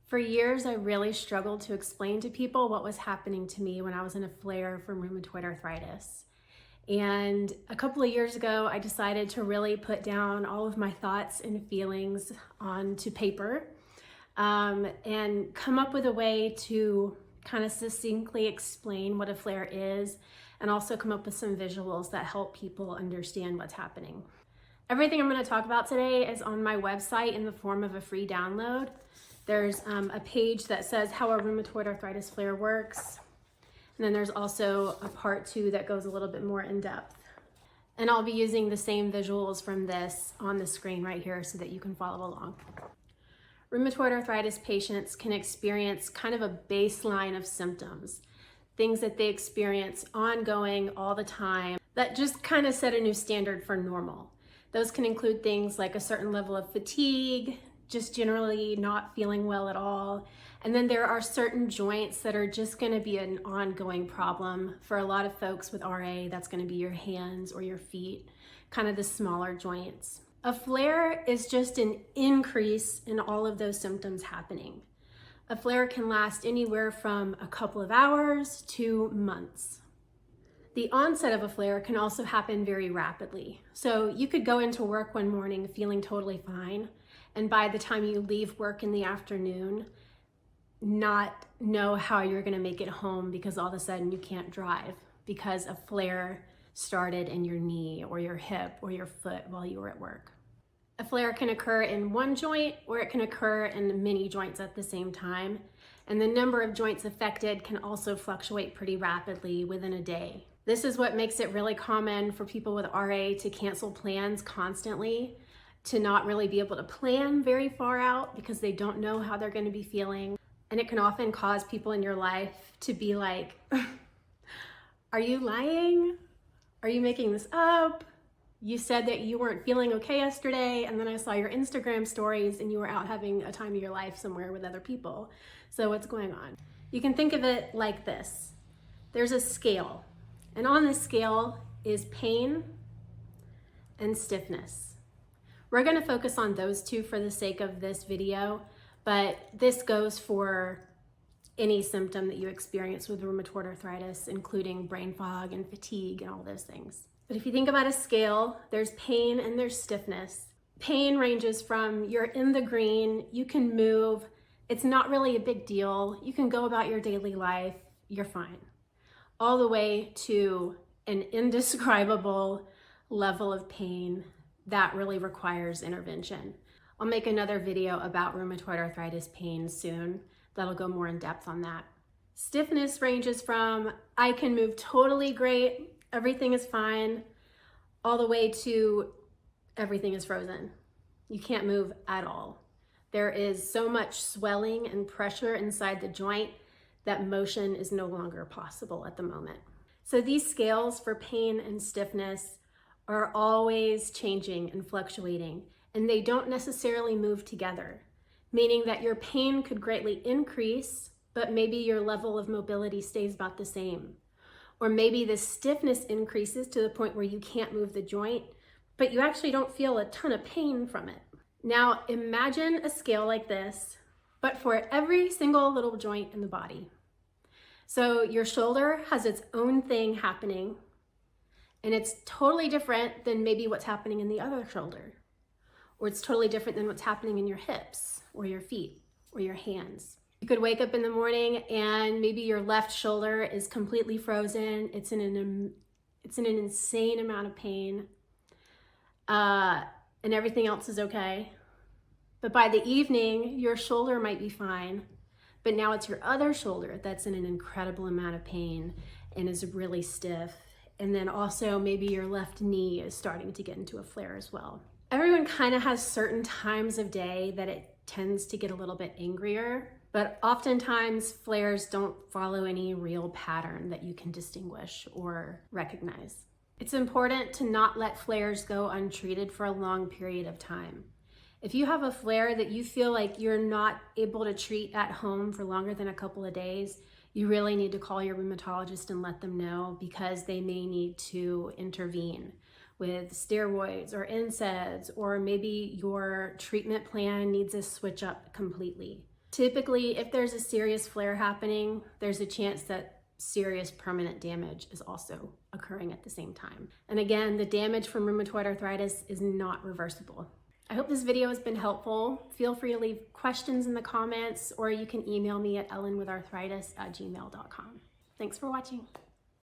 For years, I really struggled to explain to people what was happening to me when I was in a flare from rheumatoid arthritis. And a couple of years ago, I decided to really put down all of my thoughts and feelings onto paper and come up with a way to kind of succinctly explain what a flare is and also come up with some visuals that help people understand what's happening. Everything I'm going to talk about today is on my website in the form of a free download. There's a page that says how a rheumatoid arthritis flare works. And then there's also a part 2 that goes a little bit more in depth. And I'll be using the same visuals from this on the screen right here so that you can follow along. Rheumatoid arthritis patients can experience kind of a baseline of symptoms, things that they experience ongoing all the time that just kind of set a new standard for normal. Those can include things like a certain level of fatigue, just generally not feeling well at all. And then there are certain joints that are just going to be an ongoing problem. For a lot of folks with RA, that's going to be your hands or your feet, kind of the smaller joints. A flare is just an increase in all of those symptoms happening. A flare can last anywhere from a couple of hours to months. The onset of a flare can also happen very rapidly. So you could go into work one morning feeling totally fine, and by the time you leave work in the afternoon, not know how you're going to make it home because all of a sudden you can't drive because a flare started in your knee or your hip or your foot while you were at work. A flare can occur in one joint or it can occur in many joints at the same time. And the number of joints affected can also fluctuate pretty rapidly within a day. This is what makes it really common for people with RA to cancel plans constantly, to not really be able to plan very far out because they don't know how they're going to be feeling. And it can often cause people in your life to be like, are you lying? Are you making this up? You said that you weren't feeling okay yesterday, and then I saw your Instagram stories and you were out having a time of your life somewhere with other people. So what's going on? You can think of it like this. There's a scale, and on this scale is pain and stiffness. We're going to focus on those two for the sake of this video, but this goes for any symptom that you experience with rheumatoid arthritis, including brain fog and fatigue and all those things. But if you think about a scale, there's pain and there's stiffness. Pain ranges from you're in the green, you can move, it's not really a big deal, you can go about your daily life, you're fine, all the way to an indescribable level of pain that really requires intervention. I'll make another video about rheumatoid arthritis pain soon that'll go more in depth on that. Stiffness ranges from I can move totally great, everything is fine, all the way to everything is frozen. You can't move at all. There is so much swelling and pressure inside the joint that motion is no longer possible at the moment. So these scales for pain and stiffness are always changing and fluctuating, and they don't necessarily move together, meaning that your pain could greatly increase, but maybe your level of mobility stays about the same. Or maybe the stiffness increases to the point where you can't move the joint, but you actually don't feel a ton of pain from it. Now imagine a scale like this, but for every single little joint in the body. So your shoulder has its own thing happening, and it's totally different than maybe what's happening in the other shoulder. Or it's totally different than what's happening in your hips or your feet or your hands. You could wake up in the morning and maybe your left shoulder is completely frozen. It's in an insane amount of pain, and everything else is okay. But by the evening, your shoulder might be fine, but now it's your other shoulder that's in an incredible amount of pain and is really stiff. And then also maybe your left knee is starting to get into a flare as well. Everyone kind of has certain times of day that it tends to get a little bit angrier, but oftentimes flares don't follow any real pattern that you can distinguish or recognize. It's important to not let flares go untreated for a long period of time. If you have a flare that you feel like you're not able to treat at home for longer than a couple of days, you really need to call your rheumatologist and let them know, because they may need to intervene with steroids or NSAIDs, or maybe your treatment plan needs a switch up completely. Typically, if there's a serious flare happening, there's a chance that serious permanent damage is also occurring at the same time. And again, the damage from rheumatoid arthritis is not reversible. I hope this video has been helpful. Feel free to leave questions in the comments, or you can email me at ellenwitharthritis@gmail.com. Thanks for watching.